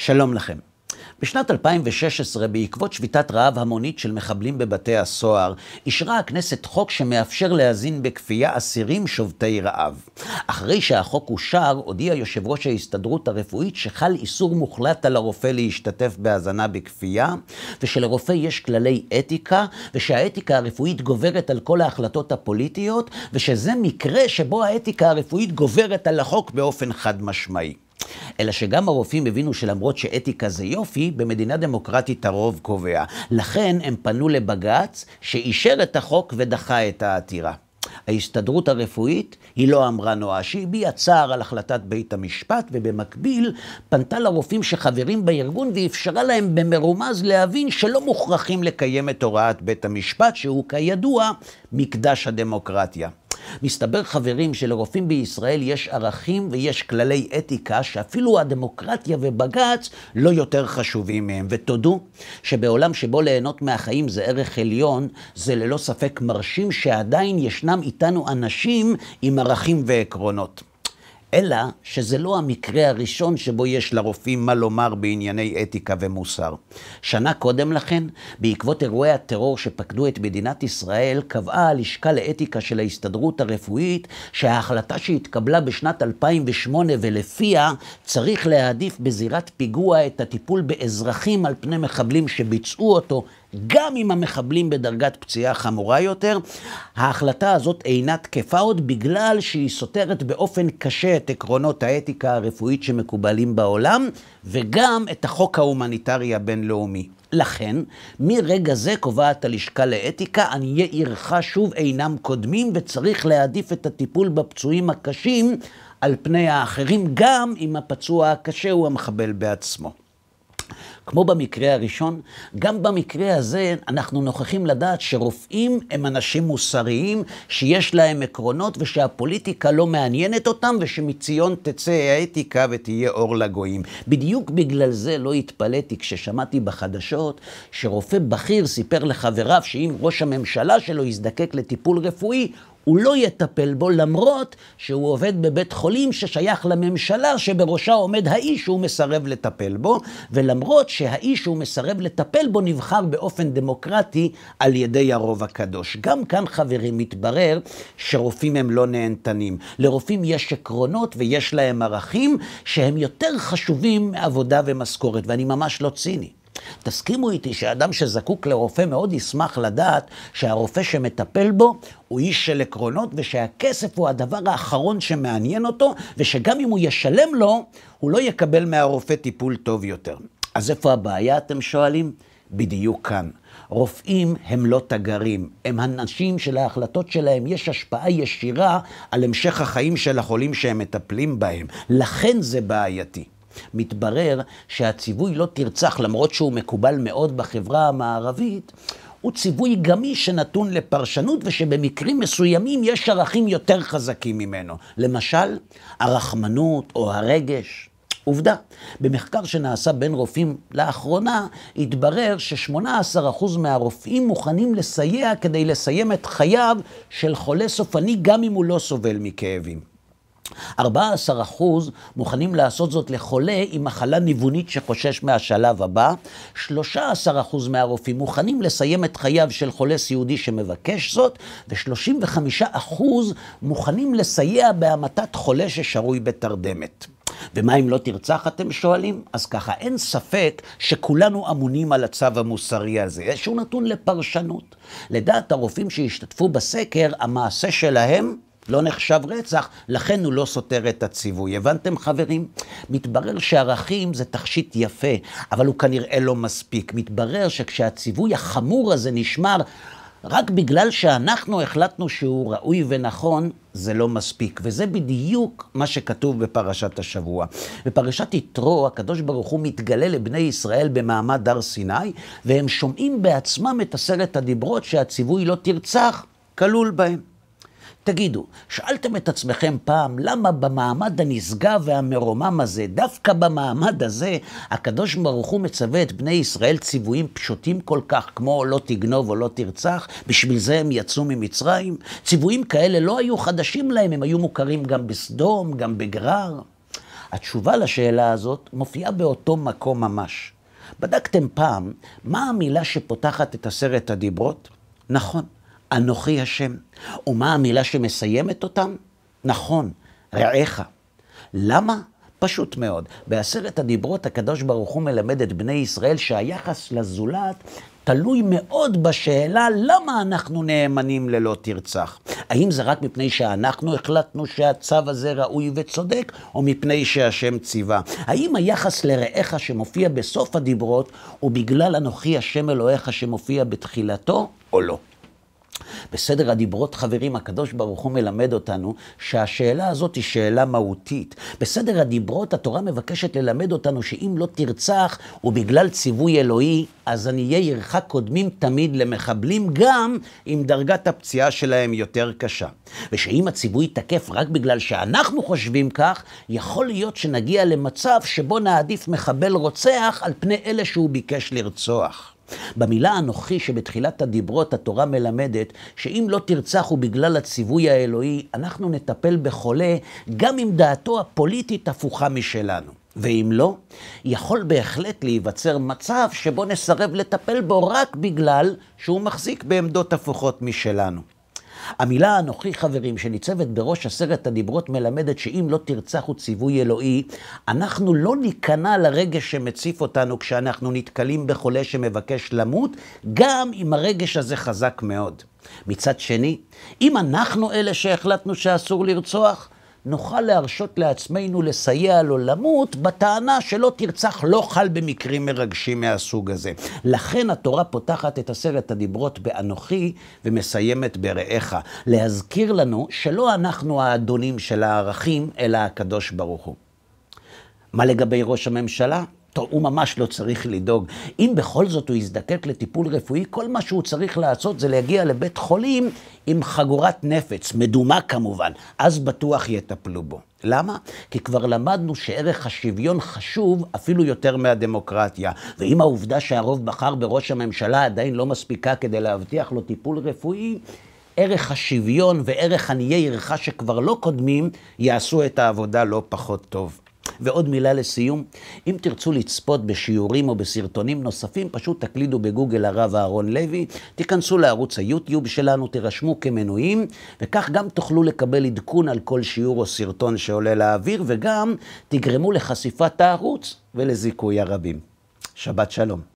שלום לכם. בשנת 2016, בעקבות שביתת רעב המונית של מחבלים בבתי הסוהר, אישרה הכנסת חוק שמאפשר להזין בכפייה אסירים שובתי רעב. אחרי שהחוק אושר, הודיע יושב ראש ההסתדרות הרפואית שחל איסור מוחלט על הרופא להשתתף בהזנה בכפייה, ושלרופא יש כללי אתיקה, ושהאתיקה הרפואית גוברת על כל ההחלטות הפוליטיות, ושזה מקרה שבו האתיקה הרפואית גוברת על החוק באופן חד משמעי. אלא שגם הרופאים הבינו שלמרות שאתיקה זה יופי, במדינה דמוקרטית הרוב קובע. לכן הם פנו לבג"ץ שאישר את החוק ודחה את העתירה. ההסתדרות הרפואית היא לא אמרה נואש, היא הביעה צער על החלטת בית המשפט, ובמקביל פנתה לרופאים שחברים בארגון ואפשרה להם במרומז להבין שלא מוכרחים לקיים את הוראת בית המשפט, שהוא כידוע מקדש הדמוקרטיה. מסתבר חברים שלרופאים בישראל יש ערכים ויש כללי אתיקה שאפילו הדמוקרטיה ובג"ץ לא יותר חשובים מהם. ותודו שבעולם שבו ליהנות מהחיים זה ערך עליון, זה ללא ספק מרשים שעדיין ישנם איתנו אנשים עם ערכים ועקרונות. אלא שזה לא המקרה הראשון שבו יש לרופאים מה לומר בענייני אתיקה ומוסר. שנה קודם לכן, בעקבות אירועי הטרור שפקדו את מדינת ישראל, קבעה הלשכה לאתיקה של ההסתדרות הרפואית שההחלטה שהתקבלה בשנת 2008 ולפיה צריך להעדיף בזירת פיגוע את הטיפול באזרחים על פני מחבלים שביצעו אותו, גם אם המחבלים בדרגת פציעה חמורה יותר, ההחלטה הזאת אינה תקפה עוד בגלל שהיא סותרת באופן קשה את עקרונות האתיקה הרפואית שמקובלים בעולם, וגם את החוק ההומניטרי הבינלאומי. לכן, מרגע זה קובעת הלשכה לאתיקה, עניי עירך שוב אינם קודמים, וצריך להעדיף את הטיפול בפצועים הקשים על פני האחרים, גם אם הפצוע הקשה הוא המחבל בעצמו. כמו במקרה הראשון, גם במקרה הזה אנחנו נוכחים לדעת שרופאים הם אנשים מוסריים, שיש להם עקרונות ושהפוליטיקה לא מעניינת אותם, ושמציון תצא האתיקה ותהיה אור לגויים. בדיוק בגלל זה לא התפלאתי כששמעתי בחדשות שרופא בכיר סיפר לחבריו שאם ראש הממשלה שלו יזדקק לטיפול רפואי, הוא לא יטפל בו, למרות שהוא עובד בבית חולים ששייך לממשלה שבראשה עומד האיש שהוא מסרב לטפל בו, ולמרות שהאיש שהוא מסרב לטפל בו נבחר באופן דמוקרטי על ידי הרוב הקדוש. גם כאן חברים מתברר שרופאים הם לא נהנתנים. לרופאים יש עקרונות ויש להם ערכים שהם יותר חשובים מעבודה ומשכורת, ואני ממש לא ציני. תסכימו איתי שאדם שזקוק לרופא מאוד ישמח לדעת שהרופא שמטפל בו הוא איש של עקרונות, ושהכסף הוא הדבר האחרון שמעניין אותו, ושגם אם הוא ישלם לו, הוא לא יקבל מהרופא טיפול טוב יותר. אז איפה הבעיה, אתם שואלים? בדיוק כאן. רופאים הם לא תגרים, הם אנשים שלהחלטות שלהם יש השפעה ישירה על המשך החיים של החולים שהם מטפלים בהם. לכן זה בעייתי. מתברר שהציווי לא תרצח, למרות שהוא מקובל מאוד בחברה המערבית, הוא ציווי גמיש שנתון לפרשנות, ושבמקרים מסוימים יש ערכים יותר חזקים ממנו. למשל, הרחמנות או הרגש. עובדה, במחקר שנעשה בין רופאים לאחרונה, התברר ש18% מהרופאים מוכנים לסייע כדי לסיים את חייו של חולה סופני, גם אם הוא לא סובל מכאבים. 14% מוכנים לעשות זאת לחולה עם מחלה ניוונית שחושש מהשלב הבא. 13% מהרופאים מוכנים לסיים את חייו של חולה סיעודי שמבקש זאת, ו35% מוכנים לסייע בהמתת חולה ששרוי בתרדמת. ומה אם לא תרצח, אתם שואלים? אז ככה, אין ספק שכולנו אמונים על הצו המוסרי הזה, שהוא נתון לפרשנות. לדעת הרופאים שהשתתפו בסקר, המעשה שלהם לא נחשב רצח, לכן הוא לא סותר את הציווי. הבנתם חברים? מתברר שערכים זה תכשיט יפה, אבל הוא כנראה לא מספיק. מתברר שכשהציווי החמור הזה נשמר רק בגלל שאנחנו החלטנו שהוא ראוי ונכון, זה לא מספיק. וזה בדיוק מה שכתוב בפרשת השבוע. בפרשת יתרו, הקדוש ברוך הוא מתגלה לבני ישראל במעמד הר סיני, והם שומעים בעצמם את 10 הדיברות שהציווי לא תרצח כלול בהם. תגידו, שאלתם את עצמכם פעם למה במעמד הנשגב והמרומם הזה, דווקא במעמד הזה, הקדוש ברוך הוא מצווה את בני ישראל ציוויים פשוטים כל כך, כמו לא תגנוב או לא תרצח, בשביל זה הם יצאו ממצרים? ציוויים כאלה לא היו חדשים להם, הם היו מוכרים גם בסדום, גם בגרר. התשובה לשאלה הזאת מופיעה באותו מקום ממש. בדקתם פעם מה המילה שפותחת את 10 הדיברות? נכון, אנוכי השם. ומה המילה שמסיימת אותם? נכון, רעך. למה? פשוט מאוד. ב10 הדיברות הקדוש ברוך הוא מלמד את בני ישראל שהיחס לזולת תלוי מאוד בשאלה למה אנחנו נאמנים ללא תרצח. האם זה רק מפני שאנחנו החלטנו שהצו הזה ראוי וצודק, או מפני שהשם ציווה? האם היחס לרעך שמופיע בסוף הדיברות הוא בגלל אנוכי השם אלוהיך שמופיע בתחילתו, או לא? בסדר הדיברות, חברים, הקדוש ברוך הוא מלמד אותנו שהשאלה הזאת היא שאלה מהותית. בסדר הדיברות התורה מבקשת ללמד אותנו שאם לא תרצח ובגלל ציווי אלוהי, אז עניי עירך קודמים תמיד למחבלים, גם אם דרגת הפציעה שלהם יותר קשה. ושאם הציווי תקף רק בגלל שאנחנו חושבים כך, יכול להיות שנגיע למצב שבו נעדיף מחבל רוצח על פני אלה שהוא ביקש לרצוח. במילה אנוכי שבתחילת הדיברות התורה מלמדת שאם לא תרצח ובגלל הציווי האלוהי, אנחנו נטפל בחולה גם אם דעתו הפוליטית הפוכה משלנו. ואם לא, יכול בהחלט להיווצר מצב שבו נסרב לטפל בו רק בגלל שהוא מחזיק בעמדות הפוכות משלנו. המילה אנוכי, חברים, שניצבת בראש 10 הדיברות מלמדת שאם לא תרצח הוא ציווי אלוהי, אנחנו לא ניכנע לרגש שמציף אותנו כשאנחנו נתקלים בחולה שמבקש למות, גם אם הרגש הזה חזק מאוד. מצד שני, אם אנחנו אלה שהחלטנו שאסור לרצוח, נוכל להרשות לעצמנו לסייע לו למות בטענה שלא תרצח לא חל במקרים מרגשים מהסוג הזה. לכן התורה פותחת את 10 הדיברות באנוכי ומסיימת ברעך. להזכיר לנו שלא אנחנו האדונים של הערכים, אלא הקדוש ברוך הוא. מה לגבי ראש הממשלה? טוב, הוא ממש לא צריך לדאוג. אם בכל זאת הוא יזדקק לטיפול רפואי, כל מה שהוא צריך לעשות זה להגיע לבית חולים עם חגורת נפץ, מדומה כמובן, אז בטוח יטפלו בו. למה? כי כבר למדנו שערך השוויון חשוב אפילו יותר מהדמוקרטיה. ואם העובדה שהרוב בחר בראש הממשלה עדיין לא מספיקה כדי להבטיח לו טיפול רפואי, ערך השוויון וערך עניי עירך שכבר לא קודמים יעשו את העבודה לא פחות טוב. ועוד מילה לסיום, אם תרצו לצפות בשיעורים או בסרטונים נוספים, פשוט תקלידו בגוגל הרב אהרון לוי, תיכנסו לערוץ היוטיוב שלנו, תירשמו כמנויים, וכך גם תוכלו לקבל עדכון על כל שיעור או סרטון שעולה לאוויר, וגם תגרמו לחשיפת הערוץ ולזיכוי הרבים. שבת שלום.